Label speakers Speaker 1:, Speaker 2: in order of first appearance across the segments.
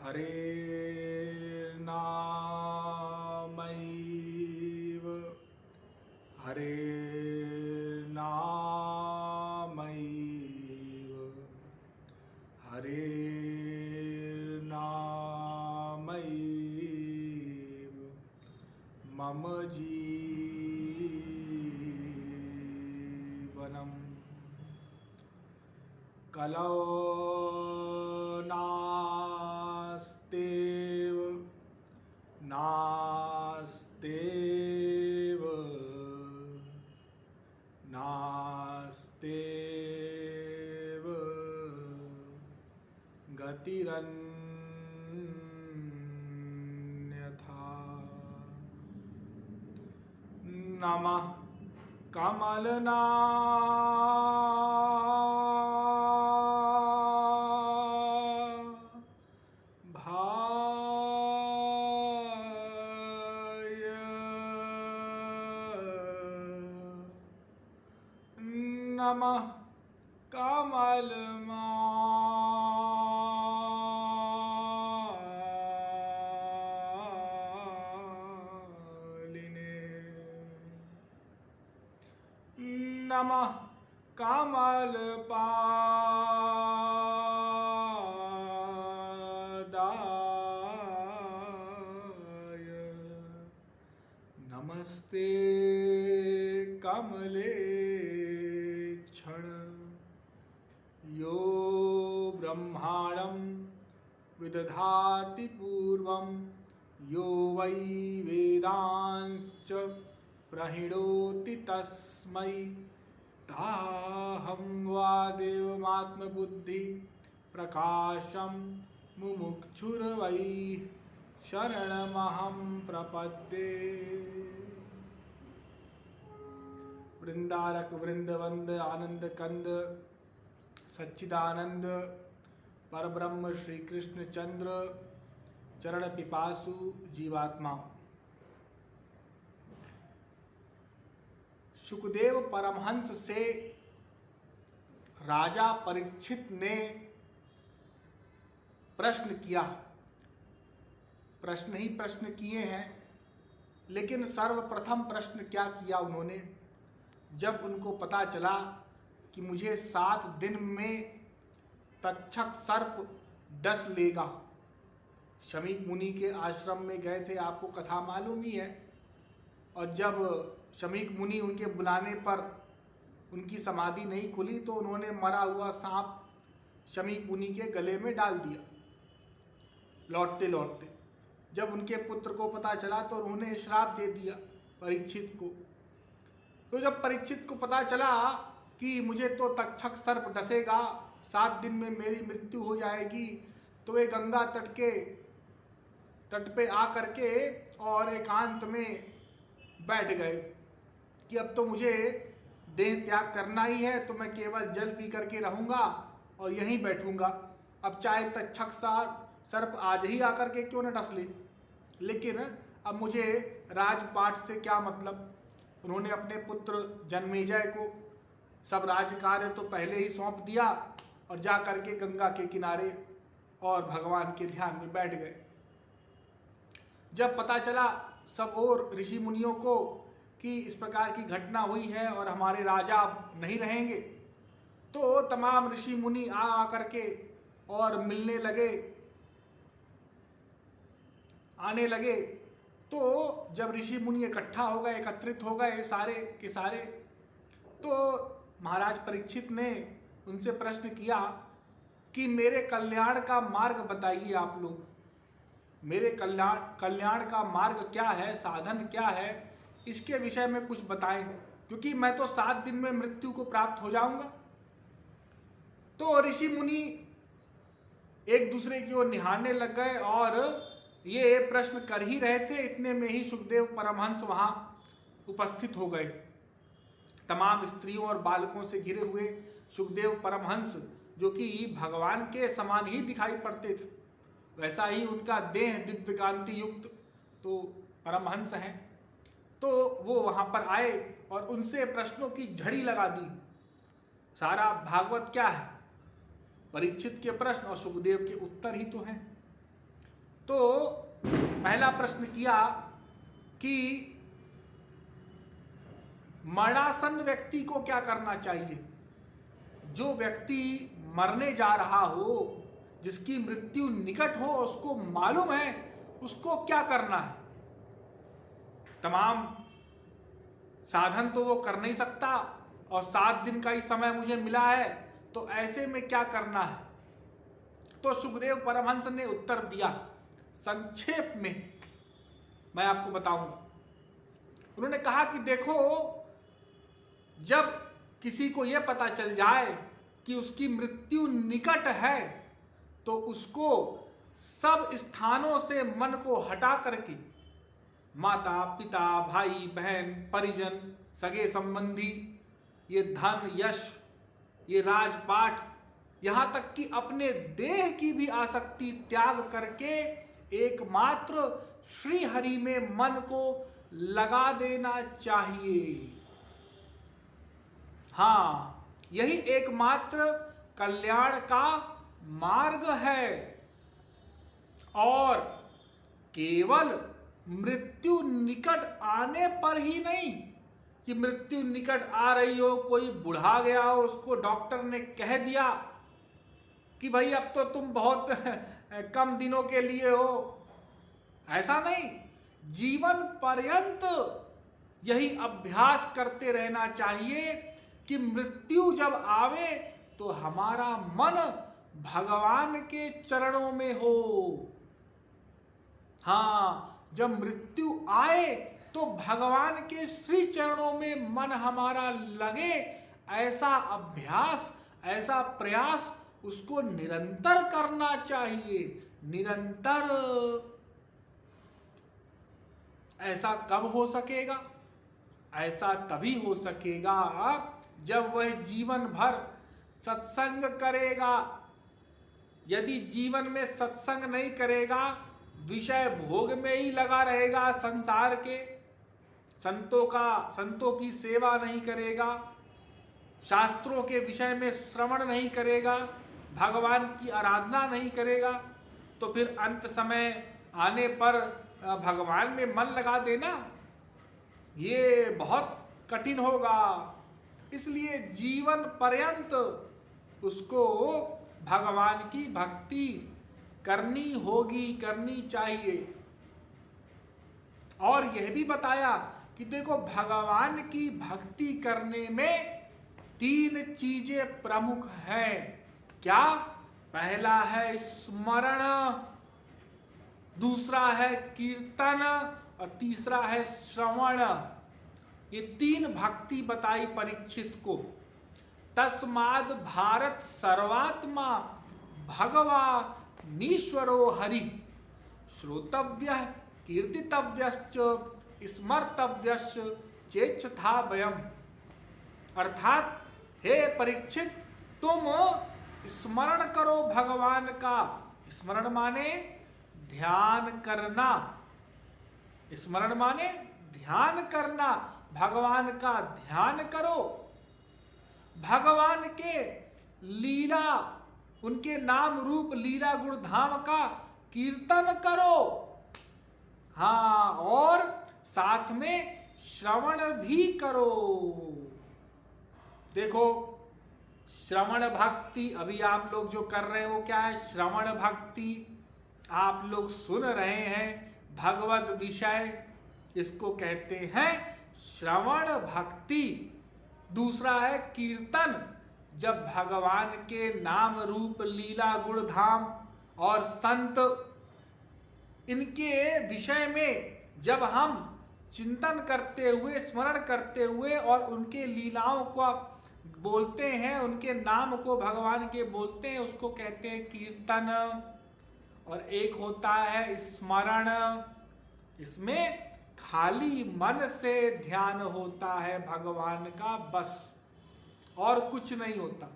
Speaker 1: हरेर्नामैव हरेर्नामैव हरेर्नामैव मम जीवनम् कलौ नास्तेव नास्तेव नास्तेव गतिरन्यथा। नमः कमलना नमः कमलमालिने नमः कमलपादाय नमस्ते कमले यो ब्रह्माणं विदधाति पूर्वं यो वै वेदांश्च प्रहिणोति तस्मै ताहं वादेवमात्मबुद्धि प्रकाशं मुमुक्षुर्वै शरणमहं प्रपद्ये। वृंदारक वृंदवंद आनंद कंद सच्चिदानंद परब्रह्म श्री कृष्ण चंद्र चरण पिपासु जीवात्मा। सुखदेव परमहंस से राजा परीक्षित ने प्रश्न किया। प्रश्न ही प्रश्न किए हैं, लेकिन सर्वप्रथम प्रश्न क्या किया उन्होंने, जब उनको पता चला कि मुझे 7 दिन में तक्षक सर्प डस लेगा। शमीक मुनि के आश्रम में गए थे, आपको कथा मालूम ही है। और जब शमीक मुनि उनके बुलाने पर उनकी समाधि नहीं खुली तो उन्होंने मरा हुआ सांप शमीक मुनि के गले में डाल दिया। लौटते लौटते जब उनके पुत्र को पता चला तो उन्होंने श्राप दे दिया परीक्षित को। तो जब परीक्षित को पता चला कि मुझे तो तक्षक सर्प डसेगा, 7 दिन में मेरी मृत्यु हो जाएगी, तो वे गंगा तट पे आ करके और एकांत में बैठ गए कि अब तो मुझे देह त्याग करना ही है, तो मैं केवल जल पी करके रहूँगा और यहीं बैठूँगा। अब चाहे तक्षक सर्प आज ही आकर के क्यों न डस ले, लेकिन अब मुझे राजपाट से क्या मतलब। उन्होंने अपने पुत्र जन्मेजय को सब राजकार्य तो पहले ही सौंप दिया और जा करके गंगा के किनारे और भगवान के ध्यान में बैठ गए। जब पता चला सब और ऋषि मुनियों को कि इस प्रकार की घटना हुई है और हमारे राजा नहीं रहेंगे, तो तमाम ऋषि मुनि आ करके और मिलने लगे, आने लगे। तो जब ऋषि मुनि इकट्ठा हो गए, एकत्रित हो गए सारे के सारे, तो महाराज परीक्षित ने उनसे प्रश्न किया कि मेरे कल्याण का मार्ग बताइए आप लोग। मेरे कल्याण का मार्ग क्या है, साधन क्या है, इसके विषय में कुछ बताएं, क्योंकि मैं तो 7 दिन में मृत्यु को प्राप्त हो जाऊंगा। तो ऋषि मुनि एक दूसरे की ओर निहारने लग गए और ये प्रश्न कर ही रहे थे, इतने में ही सुखदेव परमहंस वहां उपस्थित हो गए। तमाम स्त्रियों और बालकों से घिरे हुए सुखदेव परमहंस, जो कि भगवान के समान ही दिखाई पड़ते थे, वैसा ही उनका देह दिव्यकांति युक्त तो परमहंस हैं। तो वो वहां पर आए और उनसे प्रश्नों की झड़ी लगा दी। सारा भागवत क्या है, परीक्षित के प्रश्न और सुखदेव के उत्तर ही तो हैं। तो पहला प्रश्न किया कि मरणासन्न व्यक्ति को क्या करना चाहिए। जो व्यक्ति मरने जा रहा हो, जिसकी मृत्यु निकट हो, उसको मालूम है उसको क्या करना है। तमाम साधन तो वो कर नहीं सकता और 7 दिन का ही समय मुझे मिला है, तो ऐसे में क्या करना है। तो सुखदेव परमहंस ने उत्तर दिया, संक्षेप में मैं आपको बताऊंगा। उन्होंने कहा कि देखो, जब किसी को यह पता चल जाए कि उसकी मृत्यु निकट है, तो उसको सब स्थानों से मन को हटा करके माता पिता भाई बहन परिजन सगे संबंधी, ये धन यश, ये राजपाट, यहाँ तक कि अपने देह की भी आसक्ति त्याग करके एकमात्र श्री हरि में मन को लगा देना चाहिए। हाँ, यही एकमात्र कल्याण का मार्ग है। और केवल मृत्यु निकट आने पर ही नहीं कि मृत्यु निकट आ रही हो, कोई बुढ़ा गया हो, उसको डॉक्टर ने कह दिया कि भाई अब तो तुम बहुत कम दिनों के लिए हो, ऐसा नहीं। जीवन पर्यंत यही अभ्यास करते रहना चाहिए कि मृत्यु जब आवे तो हमारा मन भगवान के चरणों में हो। हाँ, जब मृत्यु आए तो भगवान के श्री चरणों में मन हमारा लगे, ऐसा अभ्यास, ऐसा प्रयास उसको निरंतर करना चाहिए। निरंतर। ऐसा कब हो सकेगा? ऐसा तभी हो सकेगा जब वह जीवन भर सत्संग करेगा। यदि जीवन में सत्संग नहीं करेगा, विषय भोग में ही लगा रहेगा, संसार के संतों की सेवा नहीं करेगा, शास्त्रों के विषय में श्रवण नहीं करेगा, भगवान की आराधना नहीं करेगा, तो फिर अंत समय आने पर भगवान में मन लगा देना ये बहुत कठिन होगा। इसलिए जीवन पर्यंत उसको भगवान की भक्ति करनी होगी, करनी चाहिए। और यह भी बताया कि देखो, भगवान की भक्ति करने में 3 चीजें प्रमुख हैं। क्या? पहला है स्मरण, दूसरा है कीर्तन और तीसरा है श्रवण। ये 3 भक्ति बताई परीक्षित को। तस्माद् भारत सर्वात्मा भगवानीश्वरो हरि श्रोतव्यः कीर्तितव्यश्च स्मर्तव्यश्च चेच्छथा वयम्। अर्थात हे परीक्षित, तुम स्मरण करो भगवान का। स्मरण माने ध्यान करना। स्मरण माने ध्यान करना, भगवान का ध्यान करो। भगवान के लीला, उनके नाम रूप लीला गुण धाम का कीर्तन करो। हाँ, और साथ में श्रवण भी करो। देखो, श्रवण भक्ति अभी आप लोग जो कर रहे हैं वो क्या है? श्रवण भक्ति। आप लोग सुन रहे हैं भगवत विषय, इसको कहते हैं श्रवण भक्ति। दूसरा है कीर्तन, जब भगवान के नाम रूप लीला गुण धाम और संत, इनके विषय में जब हम चिंतन करते हुए, स्मरण करते हुए और उनके लीलाओं को बोलते हैं, उनके नाम को भगवान के बोलते हैं, उसको कहते हैं कीर्तन। और एक होता है स्मरण, इसमें खाली मन से ध्यान होता है भगवान का, बस और कुछ नहीं होता।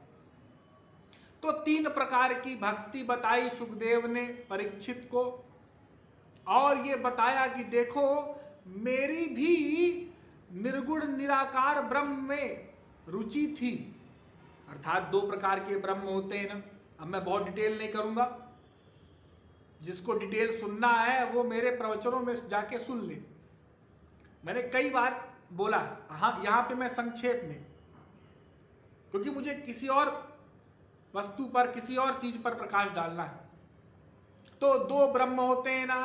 Speaker 1: तो 3 प्रकार की भक्ति बताई सुखदेव ने परीक्षित को, और ये बताया कि देखो, मेरी भी निर्गुण निराकार ब्रह्म में रुचि थी। अर्थात 2 प्रकार के ब्रह्म होते हैं ना, अब मैं बहुत डिटेल नहीं करूंगा। जिसको डिटेल सुनना है वो मेरे प्रवचनों में जाके सुन ले। मैंने कई बार बोला, हाँ यहाँ पे मैं संक्षेप में, क्योंकि मुझे किसी और वस्तु पर, किसी और चीज पर प्रकाश डालना है। तो दो ब्रह्म होते हैं ना,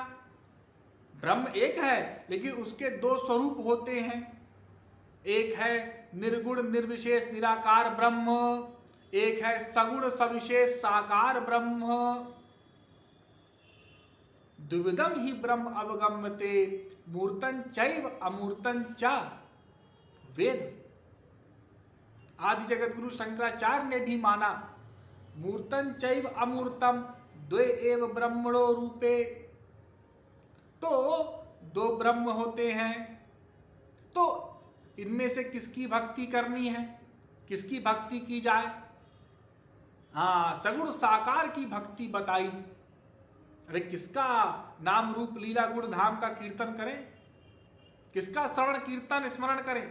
Speaker 1: ब्रह्म एक है लेकिन उसके दो स्वरूप होते हैं। एक है निर्गुण निर्विशेष निराकार ब्रह्म, एक है सगुण सविशेष साकार ब्रह्म। द्विविधम ही ब्रह्म अवगम्यते मूर्तं चैव अमूर्तं च। वेद आदि जगत गुरु शंकराचार्य ने भी माना, मूर्तं चैव अमूर्तम द्वे एव ब्रह्मणो रूपे। तो दो ब्रह्म होते हैं, तो इनमें से किसकी भक्ति करनी है, किसकी भक्ति की जाए? हाँ, सगुण साकार की भक्ति बताई। अरे किसका नाम रूप लीला गुण धाम का कीर्तन करें, किसका श्रवण कीर्तन स्मरण करें?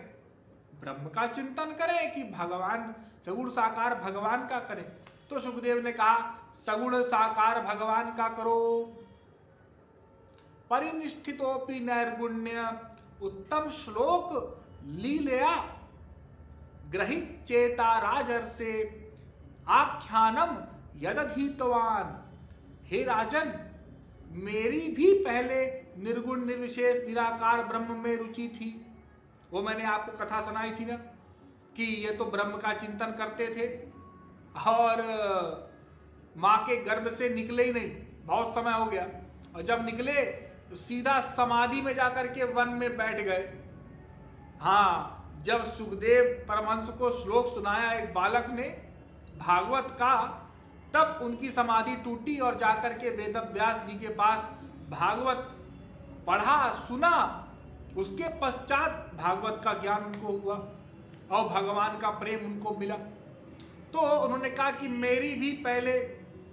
Speaker 1: ब्रह्म का चिंतन करें कि भगवान सगुण साकार भगवान का करें? तो सुखदेव ने कहा सगुण साकार भगवान का करो। परिनिष्ठितोपि नैर्गुण्य उत्तम श्लोक लीलया ग्रहित चेता राजर्षे आख्यानम यदधीतवान। हे राजन, मेरी भी पहले निर्गुण निर्विशेष निराकार ब्रह्म में रुचि थी। वो मैंने आपको कथा सुनाई थी ना कि ये तो ब्रह्म का चिंतन करते थे और माँ के गर्भ से निकले ही नहीं, बहुत समय हो गया, और जब निकले तो सीधा समाधि में जाकर के वन में बैठ गए। हाँ, जब सुखदेव परमहंस को श्लोक सुनाया एक बालक ने भागवत का, तब उनकी समाधि टूटी और जाकर के वेदव्यास जी के पास भागवत पढ़ा सुना। उसके पश्चात भागवत का ज्ञान उनको हुआ और भगवान का प्रेम उनको मिला। तो उन्होंने कहा कि मेरी भी पहले,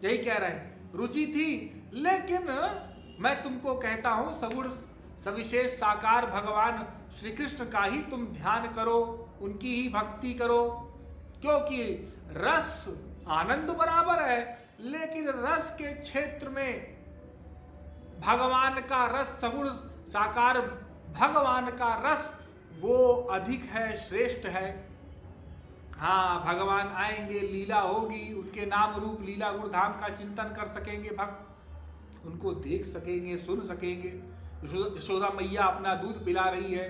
Speaker 1: यही कह रहे हैं, रुचि थी, लेकिन मैं तुमको कहता हूं सगुण सविशेष साकार भगवान श्री कृष्ण का ही तुम ध्यान करो, उनकी ही भक्ति करो, क्योंकि रस आनंद बराबर है, लेकिन रस के क्षेत्र में भगवान का रस, सगुण साकार भगवान का रस वो अधिक है, श्रेष्ठ है। हाँ, भगवान आएंगे, लीला होगी, उनके नाम रूप लीला गुण धाम का चिंतन कर सकेंगे भक्त, उनको देख सकेंगे, सुन सकेंगे। यशोदा मैया अपना दूध पिला रही है,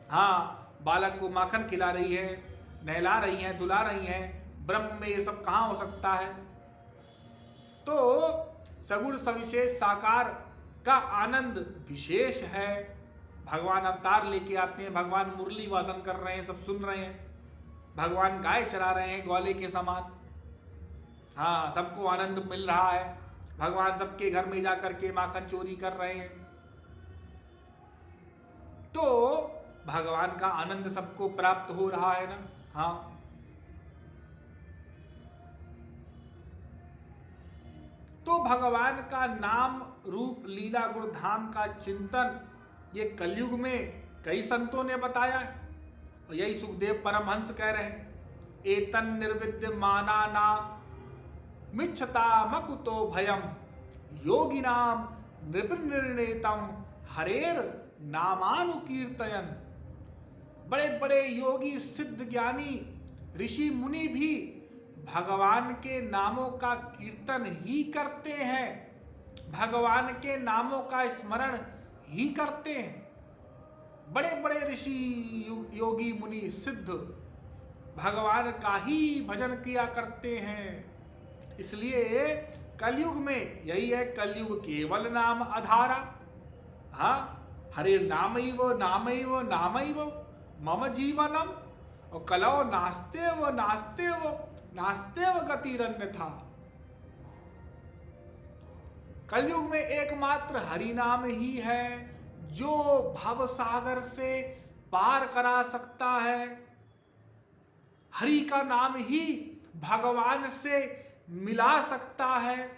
Speaker 1: हाँ, बालक को माखन खिला रही है, नहला रही हैं, धुला रही हैं। ब्रह्म में ये सब कहाँ हो सकता है? तो सगुण सविशेष साकार का आनंद विशेष है। भगवान अवतार लेके आते हैं, भगवान मुरली वादन कर रहे हैं, सब सुन रहे हैं, भगवान गाय चरा रहे हैं ग्वाले के समान। हाँ, सबको आनंद मिल रहा है, भगवान सबके घर में जाकर के माखन चोरी कर रहे हैं। तो भगवान का आनंद सबको प्राप्त हो रहा है ना। हाँ, तो भगवान का नाम रूप लीला गुण धाम का चिंतन ये कलयुग में कई संतों ने बताया है, और यही सुखदेव परमहंस कह रहे हैं, एतन निर्विद्यमाना ना मिच्छता मकुतो भयम योगिनाम नृपनिर्णेतम हरेर नामानुकीर्तयन। बड़े बड़े योगी सिद्ध ज्ञानी ऋषि मुनि भी भगवान के नामों का कीर्तन ही करते हैं, भगवान के नामों का स्मरण ही करते हैं। बड़े बड़े ऋषि योगी मुनि सिद्ध भगवान का ही भजन किया करते हैं। इसलिए कलयुग में यही है, कलयुग केवल नाम आधारा। हाँ, हरे नामैव नामैव नामैव मम जीवनम, और कलौ नास्तेव नास्तेव नास्तेव गतिरन्यथा। कलयुग में एकमात्र हरि नाम ही है जो भव सागर से पार करा सकता है। हरि का नाम ही भगवान से मिला सकता है,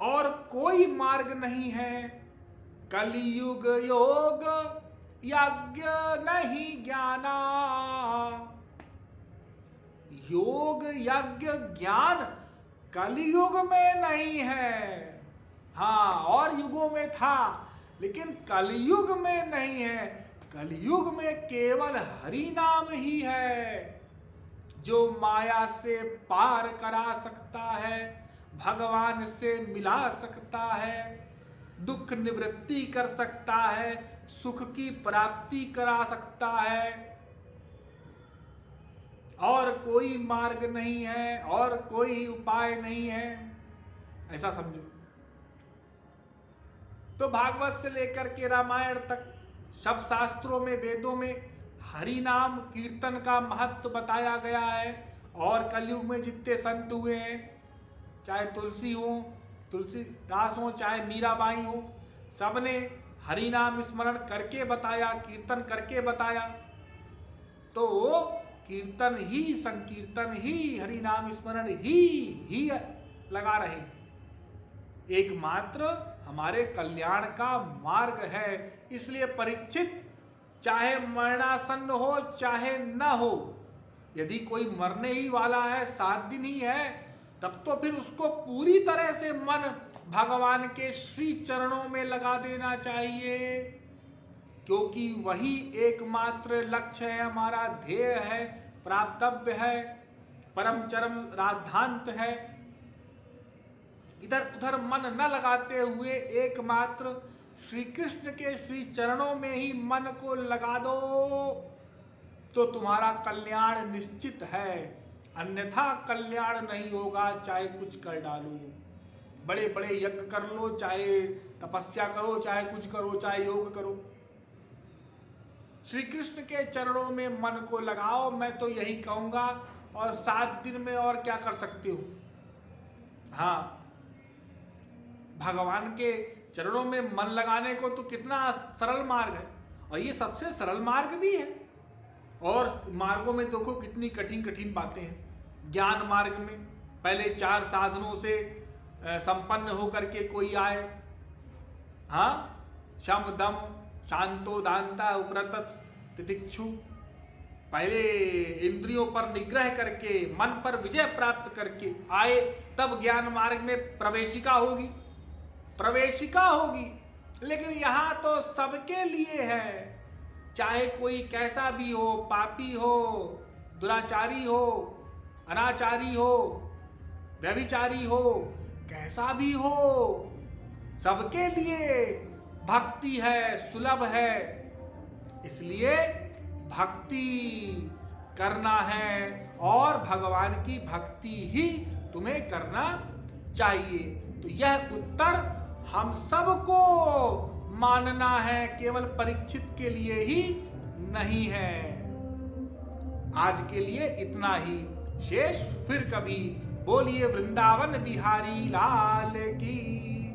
Speaker 1: और कोई मार्ग नहीं है। कलियुग योग यज्ञ नहीं ज्ञाना, योग यज्ञ ज्ञान कलियुग में नहीं है। हाँ, और युगों में था, लेकिन कलयुग में नहीं है। कलयुग में केवल हरि नाम ही है जो माया से पार करा सकता है, भगवान से मिला सकता है, दुख निवृत्ति कर सकता है, सुख की प्राप्ति करा सकता है। और कोई मार्ग नहीं है, और कोई उपाय नहीं है, ऐसा समझो। तो भागवत से लेकर के रामायण तक सब शास्त्रों में, वेदों में हरि नाम कीर्तन का महत्व बताया गया है। और कलयुग में जितने संत हुए हैं, चाहे तुलसी हो, तुलसीदास हो, चाहे मीराबाई हो, सबने हरि नाम स्मरण करके बताया, कीर्तन करके बताया। तो कीर्तन ही, संकीर्तन ही, हरि नाम स्मरण ही लगा रहे। एकमात्र हमारे कल्याण का मार्ग है। इसलिए परीक्षित, चाहे मरणासन्न हो चाहे न हो, यदि कोई मरने ही वाला है, 7 दिन ही है, तब तो फिर उसको पूरी तरह से मन भगवान के श्री चरणों में लगा देना चाहिए, क्योंकि वही एकमात्र लक्ष्य है, हमारा ध्येय है, प्राप्तव्य है, परम चरम राधांत है। इधर उधर मन न लगाते हुए एकमात्र श्री कृष्ण के श्री चरणों में ही मन को लगा दो, तो तुम्हारा कल्याण निश्चित है। अन्यथा कल्याण नहीं होगा, चाहे कुछ कर डालो, बड़े बड़े यज्ञ कर लो, चाहे तपस्या करो, चाहे कुछ करो, चाहे योग करो, श्री कृष्ण के चरणों में मन को लगाओ। मैं तो यही कहूंगा। और 7 दिन में और क्या कर सकते हो? हाँ, भगवान के चरणों में मन लगाने को तो कितना सरल मार्ग है, और ये सबसे सरल मार्ग भी है। और मार्गों में देखो कितनी कठिन कठिन बातें हैं। ज्ञान मार्ग में पहले 4 साधनों से संपन्न होकर के कोई आए, हाँ, शम दम शांतो दांता उपरत तितिक्षु, पहले इंद्रियों पर निग्रह करके मन पर विजय प्राप्त करके आए, तब ज्ञान मार्ग में प्रवेशिका होगी। लेकिन यहाँ तो सबके लिए है, चाहे कोई कैसा भी हो, पापी हो, दुराचारी हो, अनाचारी हो, व्यभिचारी हो, कैसा भी हो, सबके लिए भक्ति है, सुलभ है। इसलिए भक्ति करना है, और भगवान की भक्ति ही तुम्हें करना चाहिए। तो यह उत्तर हम सबको मानना है, केवल परीक्षित के लिए ही नहीं है। आज के लिए इतना ही, शेष फिर कभी। बोलिए वृंदावन बिहारी लाल की।